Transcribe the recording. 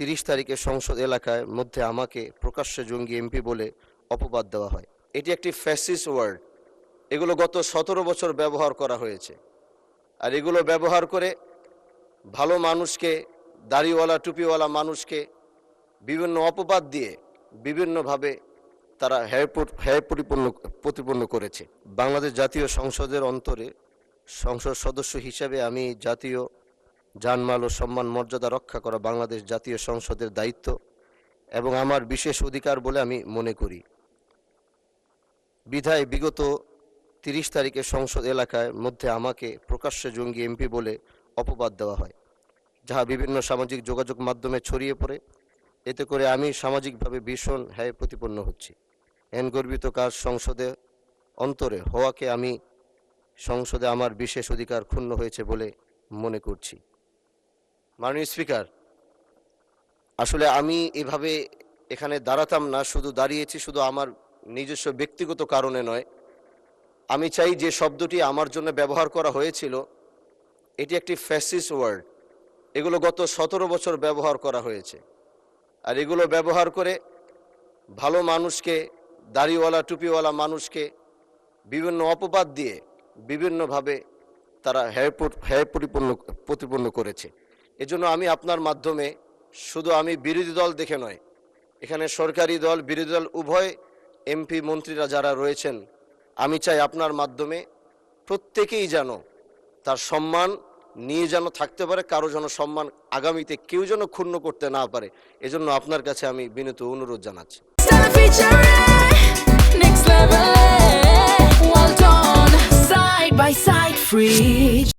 30 তারিখে সংসদ এলাকায় মধ্যে আমাকে প্রকাশ্যে জঙ্গি এমপি বলে অপবাদ দেওয়া হয়। এটি একটি ফ্যাসিস্ট ওয়ার্ড। এগুলো গত 17 বছর ব্যবহার করা হয়েছে। আর এগুলো ব্যবহার করে ভালো মানুষকে, দাড়িওয়ালা টুপিওয়ালা মানুষকে বিভিন্ন অপবাদ দিয়ে বিভিন্নভাবে তারা প্রতিপন্ন করেছে। বাংলাদেশ জাতীয় সংসদের অন্তরে সংসদ সদস্য হিসেবে আমি জাতীয় জানমাল ও সম্মান মর্যাদা রক্ষা করা বাংলাদেশ জাতীয় সংসদের দায়িত্ব এবং আমার বিশেষ অধিকার বলে আমি মনে করি। বিধায় বিগত 30 তারিখে সংসদ এলাকায় মধ্যে আমাকে প্রকাশ্যে জঙ্গি এমপি বলে অপবাদ দেওয়া হয়, যাহা বিভিন্ন সামাজিক যোগাযোগ মাধ্যমে ছড়িয়ে পড়ে। এতে করে আমি সামাজিকভাবে ভীষণ প্রতিপন্ন হচ্ছি। গর্বিত কাজ সংসদে অন্তরে হওয়াকে আমি সংসদে আমার বিশেষ অধিকার ক্ষুণ্ণ হয়েছে বলে মনে করছি। মাননীয় স্পিকার, আসলে আমি এভাবে এখানে দাঁড়াতাম না, শুধু দাঁড়িয়েছি শুধু আমার নিজস্ব ব্যক্তিগত কারণে নয়। আমি চাই যে শব্দটি আমার জন্য ব্যবহার করা হয়েছিল, এটি একটি ফ্যাসিস্ট ওয়ার্ড। এগুলো গত 17 বছর ব্যবহার করা হয়েছে। আর এগুলো ব্যবহার করে ভালো মানুষকে, দাড়িওয়ালা টুপিওয়ালা মানুষকে বিভিন্ন অপবাদ দিয়ে বিভিন্নভাবে তারা প্রতিপন্ন করেছে। এজন্য আমি আপনার মাধ্যমে শুধু আমি বিরোধী দল দেখে নয়, এখানে সরকারি দল বিরোধী দল উভয় এমপি মন্ত্রীরা যারা রয়েছেন, আমি চাই আপনার মাধ্যমে প্রত্যেকেই যেন তার সম্মান নিয়ে যেন থাকতে পারে, কারো যেন সম্মান আগামীতে কেউ যেন ক্ষুণ্ণ করতে না পারে। এজন্য আপনার কাছে আমি বিনীত অনুরোধ জানাচ্ছি। Well done, side by side, free